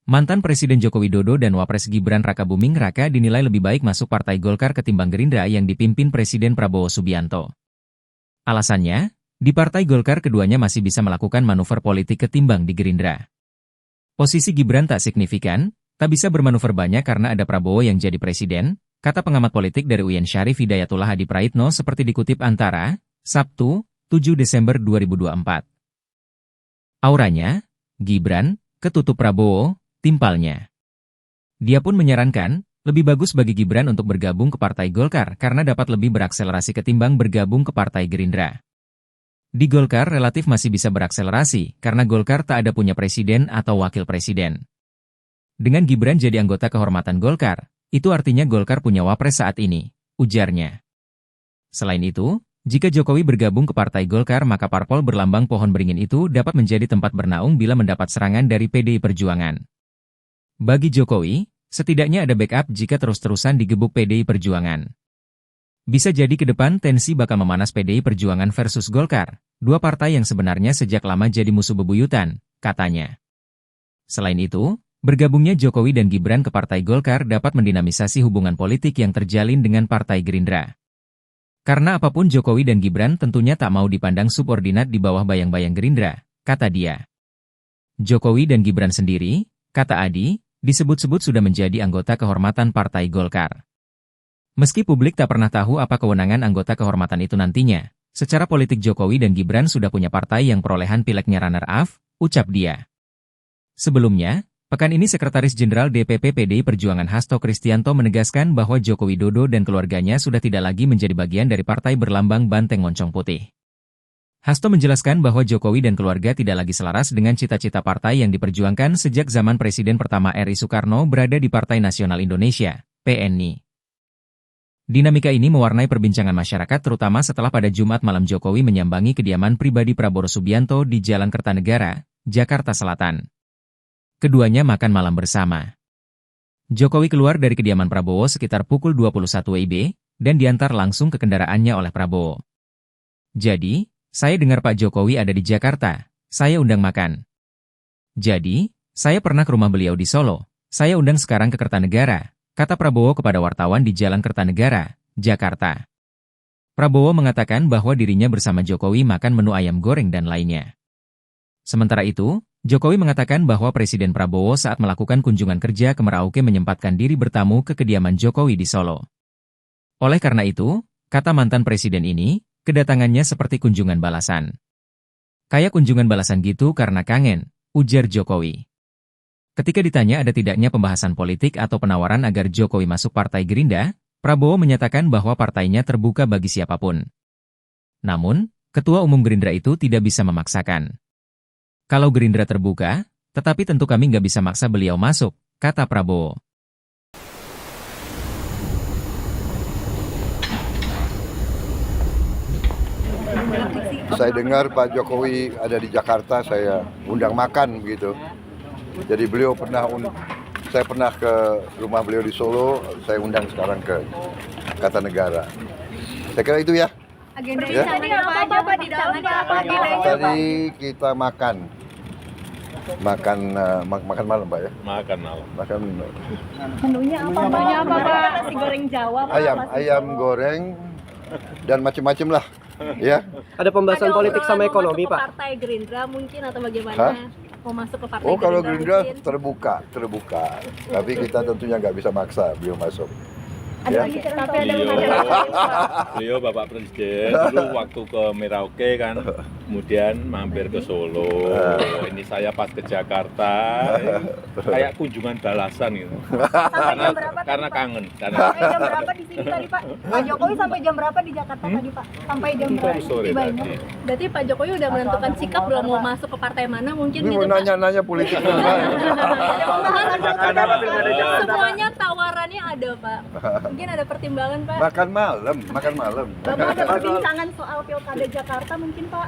Mantan Presiden Joko Widodo dan Wapres Gibran Rakabuming Raka dinilai lebih baik masuk Partai Golkar ketimbang Gerindra yang dipimpin Presiden Prabowo Subianto. Alasannya, di Partai Golkar keduanya masih bisa melakukan manuver politik ketimbang di Gerindra. Posisi Gibran tak signifikan, tak bisa bermanuver banyak karena ada Prabowo yang jadi presiden, kata pengamat politik dari UIN Syarif Hidayatullah Hadi Praitno seperti dikutip Antara, Sabtu, 7 Desember 2024. Auranya, Gibran, ketutup Prabowo, timpalnya. Dia pun menyarankan, lebih bagus bagi Gibran untuk bergabung ke Partai Golkar karena dapat lebih berakselerasi ketimbang bergabung ke Partai Gerindra. Di Golkar relatif masih bisa berakselerasi karena Golkar tak ada punya presiden atau wakil presiden. Dengan Gibran jadi anggota kehormatan Golkar, itu artinya Golkar punya wapres saat ini, ujarnya. Selain itu, jika Jokowi bergabung ke Partai Golkar maka parpol berlambang pohon beringin itu dapat menjadi tempat bernaung bila mendapat serangan dari PDI Perjuangan. Bagi Jokowi, setidaknya ada backup jika terus-terusan digebuk PDI Perjuangan. Bisa jadi ke depan tensi bakal memanas PDI Perjuangan versus Golkar, dua partai yang sebenarnya sejak lama jadi musuh bebuyutan, katanya. Selain itu, bergabungnya Jokowi dan Gibran ke Partai Golkar dapat mendinamisasi hubungan politik yang terjalin dengan Partai Gerindra. Karena apapun Jokowi dan Gibran tentunya tak mau dipandang subordinat di bawah bayang-bayang Gerindra, kata dia. Jokowi dan Gibran sendiri, kata Adi, disebut-sebut sudah menjadi anggota kehormatan Partai Golkar. Meski publik tak pernah tahu apa kewenangan anggota kehormatan itu nantinya, secara politik Jokowi dan Gibran sudah punya partai yang perolehan pileknya runner-up, ucap dia. Sebelumnya, pekan ini Sekretaris Jenderal DPP PDI Perjuangan Hasto Kristianto menegaskan bahwa Joko Widodo dan keluarganya sudah tidak lagi menjadi bagian dari partai berlambang banteng moncong putih. Hasto menjelaskan bahwa Jokowi dan keluarga tidak lagi selaras dengan cita-cita partai yang diperjuangkan sejak zaman Presiden pertama RI Soekarno berada di Partai Nasional Indonesia, PNI. Dinamika ini mewarnai perbincangan masyarakat terutama setelah pada Jumat malam Jokowi menyambangi kediaman pribadi Prabowo Subianto di Jalan Kertanegara, Jakarta Selatan. Keduanya makan malam bersama. Jokowi keluar dari kediaman Prabowo sekitar pukul 21 WIB, dan diantar langsung ke kendaraannya oleh Prabowo. Jadi, saya dengar Pak Jokowi ada di Jakarta, saya undang makan. Jadi, saya pernah ke rumah beliau di Solo, saya undang sekarang ke Kertanegara, kata Prabowo kepada wartawan di Jalan Kertanegara, Jakarta. Prabowo mengatakan bahwa dirinya bersama Jokowi makan menu ayam goreng dan lainnya. Sementara itu, Jokowi mengatakan bahwa Presiden Prabowo saat melakukan kunjungan kerja ke Merauke menyempatkan diri bertamu ke kediaman Jokowi di Solo. Oleh karena itu, kata mantan presiden ini, kedatangannya seperti kunjungan balasan. Kayak kunjungan balasan gitu karena kangen, ujar Jokowi. Ketika ditanya ada tidaknya pembahasan politik atau penawaran agar Jokowi masuk Partai Gerindra, Prabowo menyatakan bahwa partainya terbuka bagi siapapun. Namun, Ketua Umum Gerindra itu tidak bisa memaksakan. Kalau Gerindra terbuka, tetapi tentu kami nggak bisa maksa beliau masuk, kata Prabowo. Saya dengar Pak Jokowi ada di Jakarta, saya undang makan begitu. Jadi saya pernah ke rumah beliau di Solo, saya undang sekarang ke Kertanegara. Saya kira itu ya. Agendanya apa di dalam Pak? Tadi kita makan malam Pak ya. Makan malam. Menunya apa Pak? Nasi goreng Jawa Pak? Ayam goreng dan macam-macam lah. Ya. Ada pembahasan politik sama ekonomi Pak. Partai Gerindra mungkin atau bagaimana? Mau masuk ke Partai Gerindra? Kalau Gerindra terbuka. Tapi kita tentunya nggak bisa maksa beliau masuk. Ya. Beliau Bapak Presiden dulu waktu ke Merauke kan, kemudian mampir ke Solo. Ini saya pas ke Jakarta, kayak kunjungan balasan gitu. Karena kangen. Sampai jam berapa di sini tadi Pak? Pak Jokowi sampai jam berapa di Jakarta tadi Pak? Sampai jam berapa? Sore tadi. Berarti Pak Jokowi udah menentukan sikap belum mau masuk ke partai mana mungkin Ini gitu mau nanya-nanya politik. Semuanya tawarannya ada Pak. Mungkin ada pertimbangan Pak. Makan malam. Bapak ada perbincangan soal pilkada Jakarta mungkin Pak?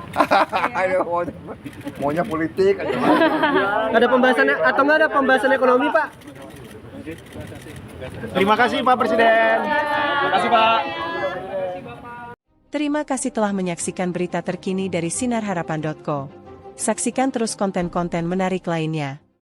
Ayo, maunya politik aja. Ada pembahasan atau nggak ada pembahasan ekonomi Pak? Terima kasih Pak Presiden. Terima kasih Pak. Terima kasih telah menyaksikan berita terkini dari sinarharapan.co. Saksikan terus konten-konten menarik lainnya.